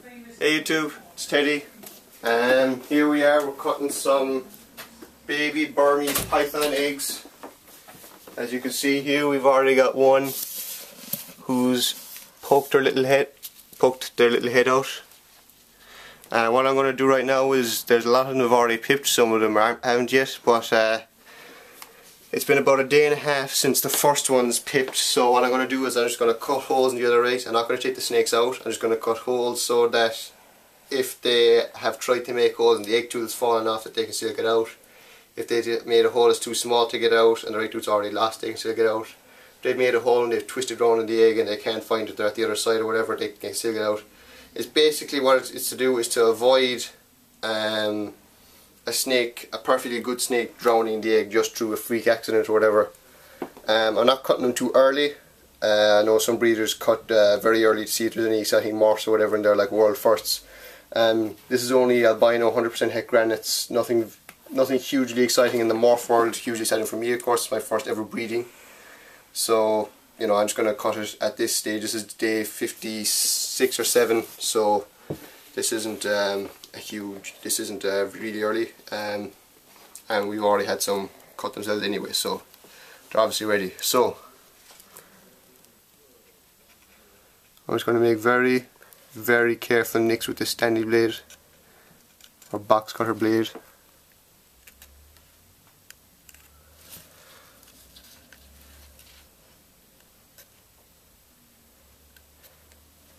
Hey YouTube, it's Teddy. Here we are, we're cutting some baby Burmese python eggs. As you can see here, we've already got one who's poked their little head out. What I'm going to do right now is, there's a lot of them have already pipped, some of them haven't yet, but it's been about a day and a half since the first one's pipped, so what I'm going to do is I'm just going to cut holes in the other eggs. I'm not going to take the snakes out, I'm just going to cut holes so that if they have tried to make holes and the egg tooth's fallen off, that they can still get out. If they made a hole that's too small to get out and the egg tooth's already lost, they can still get out. If they've made a hole and they've twisted around in the egg and they can't find it, they're at the other side or whatever, they can still get out. It's basically what it's to do is to avoid a perfectly good snake drowning the egg just through a freak accident or whatever. I'm not cutting them too early. I know some breeders cut very early to see if there's any exciting morphs or whatever, and they're like world firsts. This is only albino, 100% het granites, nothing hugely exciting in the morph world. Hugely exciting for me, of course. It's my first ever breeding, so you know, I'm just going to cut it at this stage. This is day 56 or 7, so this isn't really early, and we've already had some cut themselves anyway, so they're obviously ready. So I'm just going to make very, very careful nicks with this standy blade or box cutter blade.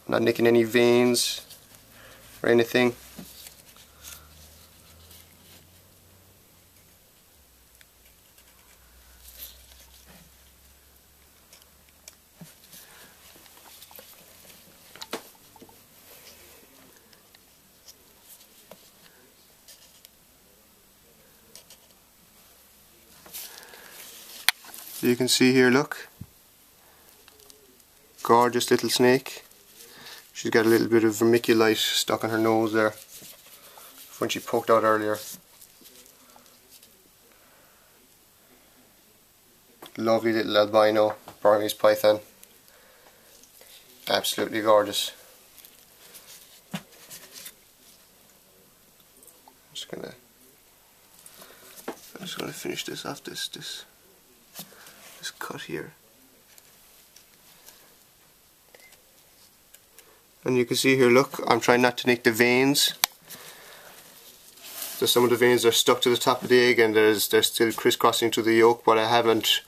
Not nicking any veins or anything. So you can see here, look, gorgeous little snake. She's got a little bit of vermiculite stuck on her nose there when she poked out earlier. Lovely little albino Burmese python. Absolutely gorgeous. I'm just gonna finish this off this cut here. And you can see here, look, I'm trying not to nick the veins. So some of the veins are stuck to the top of the egg and they're still crisscrossing to the yolk, but I haven't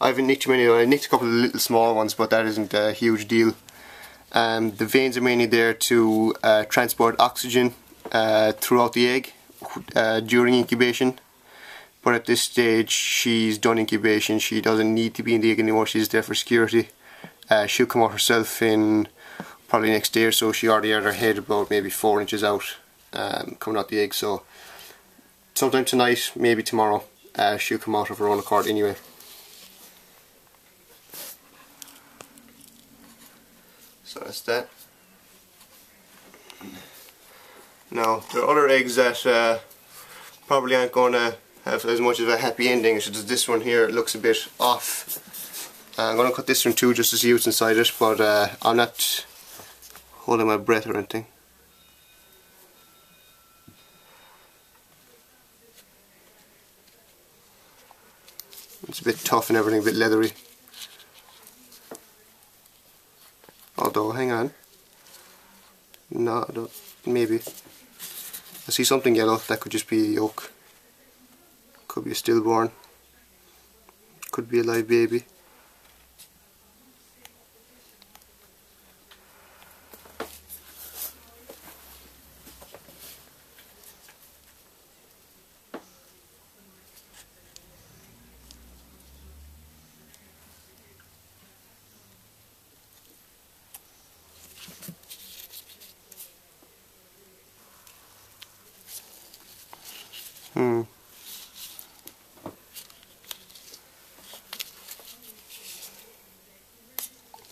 nicked too many. I nicked a couple of little small ones, but that isn't a huge deal. The veins are mainly there to transport oxygen throughout the egg during incubation. But at this stage, she's done incubation. She doesn't need to be in the egg anymore. She's there for security. She'll come out herself in probably next day or so. She already had her head about maybe 4 inches out, coming out the egg. So sometime tonight, maybe tomorrow, she'll come out of her own accord anyway. So that's that. Now there are other eggs that probably aren't going to have as much of a happy ending as this one here. It looks a bit off. I'm going to cut this one too just to see what's inside it, but I'm not holding my breath or anything. It's a bit tough and everything, a bit leathery. Although, hang on. No, I don't, maybe. I see something yellow. That could just be a yolk. Could be a stillborn. Could be a live baby.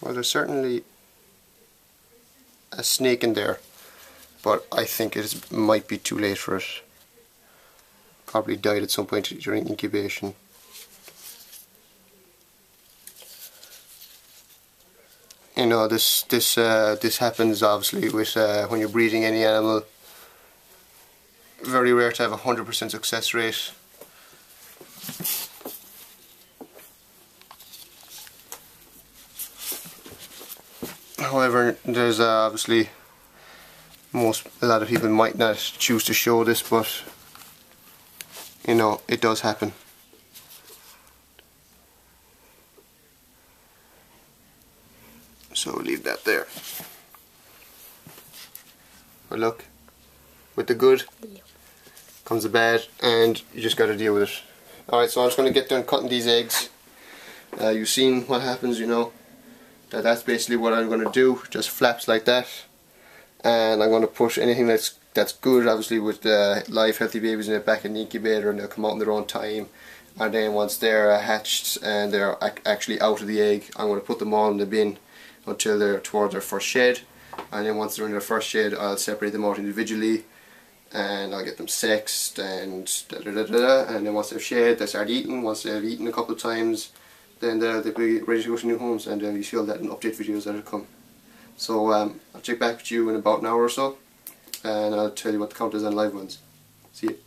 Well, there's certainly a snake in there, but I think it might be too late for it. Probably died at some point during incubation. you know, this happens obviously with when you're breeding any animal. Very rare to have 100% success rate. However, there's obviously a lot of people might not choose to show this, but you know, it does happen. So we'll leave that there. But look, with the good comes the bad, and you just got to deal with it. Alright, so I'm just going to get done cutting these eggs. You've seen what happens, you know. That's basically what I'm going to do, just flaps like that. And I'm going to put anything that's good, obviously, with live healthy babies in it back in the incubator, and they'll come out in their own time. And then once they're hatched and they're actually out of the egg, I'm going to put them all in the bin until they're towards their first shed. And then once they're in their first shed, I'll separate them out individually, and I'll get them sexed and and then once they're shed, they start eating. Once they've eaten a couple of times, then they'll be ready to go to new homes, and you see all that in update videos that will come. So I'll check back with you in about an hour or so, and I'll tell you what the count is on live ones. See you.